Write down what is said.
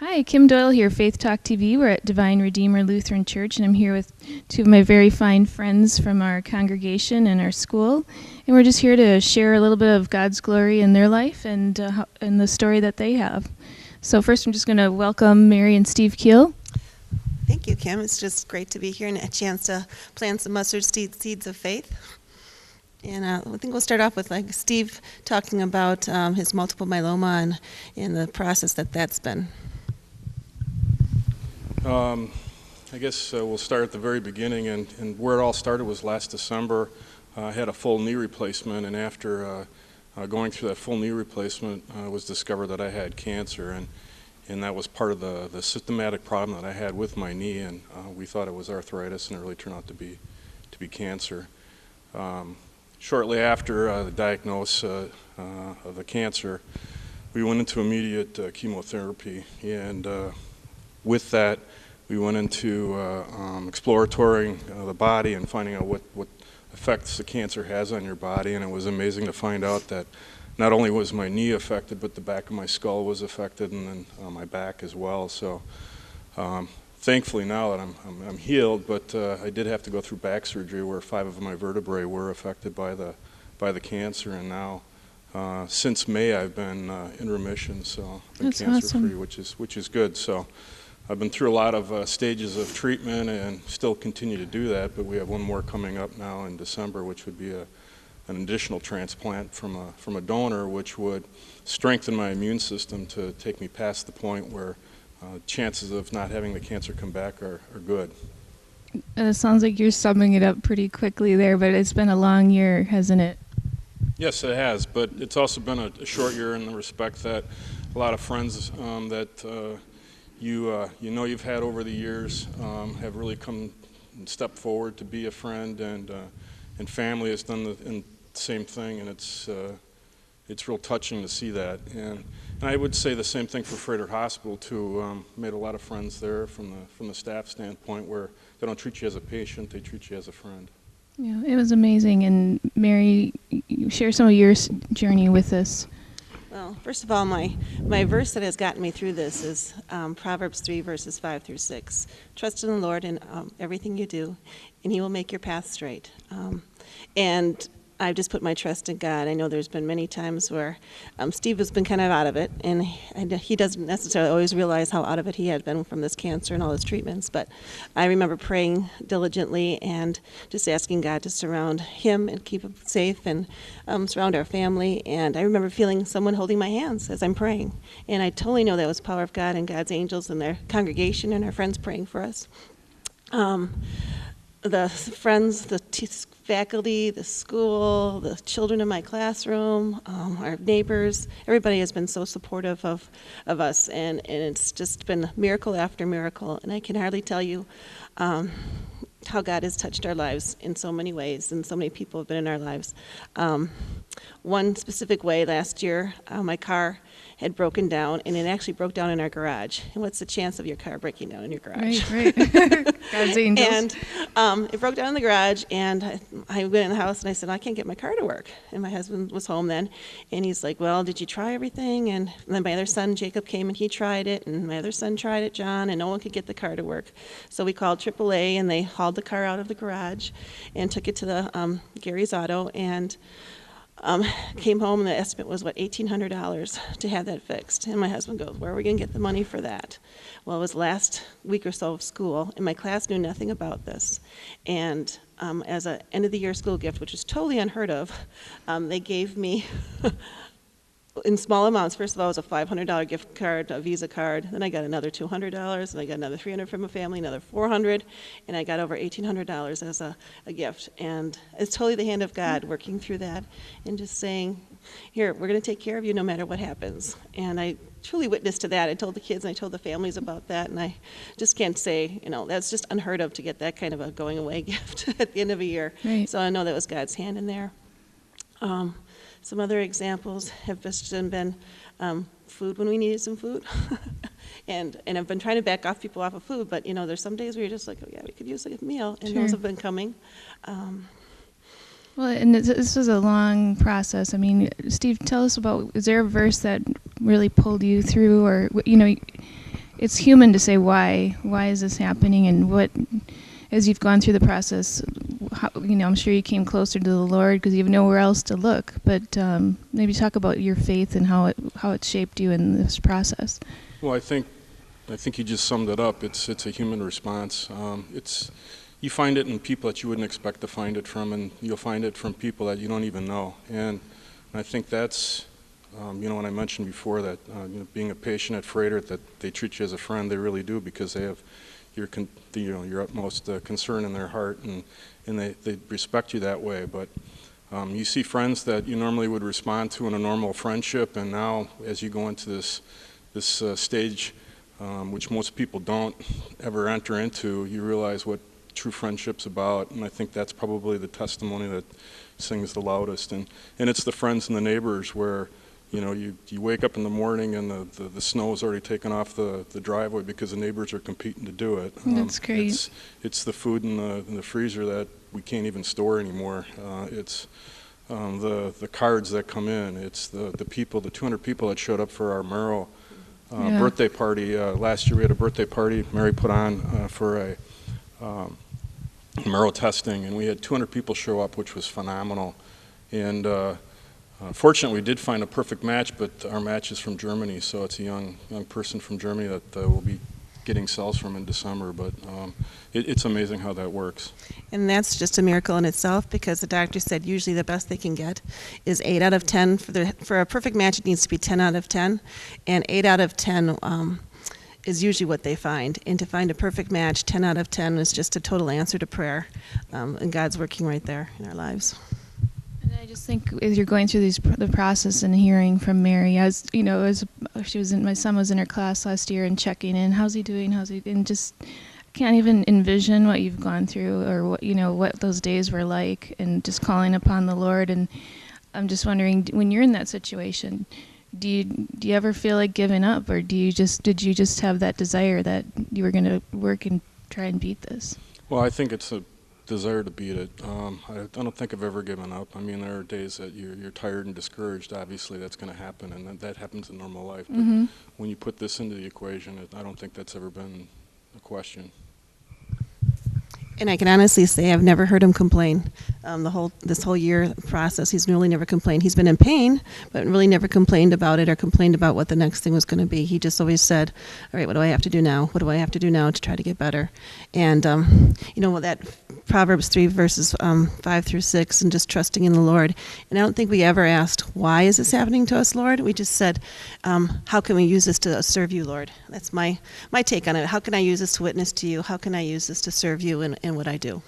Hi, Kim Doyle here, Faith Talk TV. We're at Divine Redeemer Lutheran Church, and I'm here with two of my very fine friends from our congregation and our school. And we're just here to share a little bit of God's glory in their life and the story that they have. So first, I'm just going to welcome Mary and Steve Kuehl. Thank you, Kim. It's just great to be here and a chance to plant some mustard seeds of faith. And I think we'll start off with Steve talking about his multiple myeloma and the process that's been. I guess we'll start at the very beginning, and where it all started was last December. I had a full knee replacement, and after going through that full knee replacement, it was discovered that I had cancer, and that was part of the systematic problem that I had with my knee, and we thought it was arthritis, and it really turned out to be cancer. Shortly after the diagnosis of the cancer, we went into immediate chemotherapy, and with that, we went into exploring the body and finding out what effects the cancer has on your body, and it was amazing to find out that not only was my knee affected, but the back of my skull was affected, and then my back as well. So thankfully now that I'm healed, but I did have to go through back surgery where 5 of my vertebrae were affected by the cancer, and now since May I've been in remission, so I've been cancer-free, awesome. which is good. So I've been through a lot of stages of treatment and still continue to do that, but we have one more coming up now in December, which would be an additional transplant from a donor, which would strengthen my immune system to take me past the point where chances of not having the cancer come back are good. It sounds like you're summing it up pretty quickly there, but it's been a long year, hasn't it? Yes, it has, but it's also been a short year in the respect that a lot of friends that you've had over the years have really come and stepped forward to be a friend, and family has done the same thing, and it's real touching to see that. And I would say the same thing for Frederick Hospital too. Made a lot of friends there from the staff standpoint, where they don't treat you as a patient, they treat you as a friend. Yeah, it was amazing. And Mary, you share some of your journey with us. Well, first of all, my verse that has gotten me through this is Proverbs 3, verses 5 through 6. Trust in the Lord in everything you do, and He will make your path straight. And I've just put my trust in God. I know there's been many times where Steve has been kind of out of it, and he doesn't necessarily always realize how out of it he had been from this cancer and all his treatments. But I remember praying diligently and just asking God to surround him and keep him safe and surround our family. And I remember feeling someone holding my hands as I'm praying. And I totally know that was the power of God and God's angels and their congregation and our friends praying for us. The friends, the faculty, the school, the children in my classroom, our neighbors, everybody has been so supportive of us, and it's just been miracle after miracle, and I can hardly tell you how God has touched our lives in so many ways, and so many people have been in our lives. One specific way, last year, my car had broken down, and it actually broke down in our garage. And what's the chance of your car breaking down in your garage? Right. God's angels. And it broke down in the garage, and I went in the house, and I said, I can't get my car to work. And my husband was home then, and he's like, well, did you try everything? And then my other son, Jacob, came, and he tried it, and my other son tried it, John, and no one could get the car to work. So we called AAA, and they hauled the car out of the garage and took it to the Gary's Auto, and came home, and the estimate was, $1,800 to have that fixed. And my husband goes, where are we going to get the money for that? Well, it was last week or so of school, and my class knew nothing about this. And as an end-of-the-year school gift, which is totally unheard of, they gave me, in small amounts, first of all, it was a $500 gift card, a Visa card. Then I got another $200, and I got another $300 from a family, another $400, and I got over $1,800 as a gift. And it's totally the hand of God working through that and just saying, here, we're going to take care of you no matter what happens. And I truly witnessed to that. I told the kids and I told the families about that, and I just can't say, that's just unheard of to get that kind of a going-away gift at the end of a year. Right. So I know that was God's hand in there. Some other examples have just been food when we needed some food. and I've been trying to back off people off of food, but there's some days where you're just like, oh yeah, we could use a meal, and Sure. those have been coming. Well, and this was a long process. I mean, Steve, tell us about, is there a verse that really pulled you through, or, it's human to say why is this happening, and what, as you've gone through the process, I'm sure you came closer to the Lord because you have nowhere else to look. But maybe talk about your faith and how it shaped you in this process. Well, I think you just summed it up. It's a human response. You find it in people that you wouldn't expect to find it from, and you'll find it from people that you don't even know. And I think that's, when I mentioned before that being a patient at Freighter, that they treat you as a friend, they really do, because they have your utmost concern in their heart, and they respect you that way. But you see friends that you normally would respond to in a normal friendship, and now as you go into this stage, which most people don't ever enter into, you realize what true friendship's about. And I think that's probably the testimony that sings the loudest. And it's the friends and the neighbors where you wake up in the morning and the snow is already taken off the driveway because the neighbors are competing to do it. That's great. It's the food in the freezer that we can't even store anymore. It's the cards that come in. It's the 200 people that showed up for our Merle birthday party. Last year we had a birthday party Mary put on for a Merle testing, and we had 200 people show up, which was phenomenal. And fortunately, we did find a perfect match, but our match is from Germany, so it's a young person from Germany that we'll be getting cells from in December. But it's amazing how that works. And that's just a miracle in itself, because the doctor said usually the best they can get is 8 out of 10. For a perfect match, it needs to be 10 out of 10, and 8 out of 10 is usually what they find. And to find a perfect match, 10 out of 10 is just a total answer to prayer, and God's working right there in our lives. And I just think as you're going through the process and hearing from Mary, as my son was in her class last year and checking in, how's he doing, and just can't even envision what you've gone through, or what those days were like, and just calling upon the Lord. And I'm just wondering, when you're in that situation, do you ever feel like giving up, or did you just have that desire that you were going to work and try and beat this? Well, I think it's a desire to beat it. I don't think I've ever given up. I mean, there are days that you're tired and discouraged. Obviously, that's going to happen, and that happens in normal life. But when you put this into the equation, I don't think that's ever been a question. And I can honestly say I've never heard him complain. This whole year process, he's really never complained. He's been in pain, but really never complained about it or complained about what the next thing was going to be. He just always said, all right, what do I have to do now? What do I have to do now to try to get better? And, that Proverbs 3 verses 5 through 6, and just trusting in the Lord. And I don't think we ever asked, why is this happening to us, Lord? We just said, how can we use this to serve you, Lord? That's my take on it. How can I use this to witness to you? How can I use this to serve you in what I do?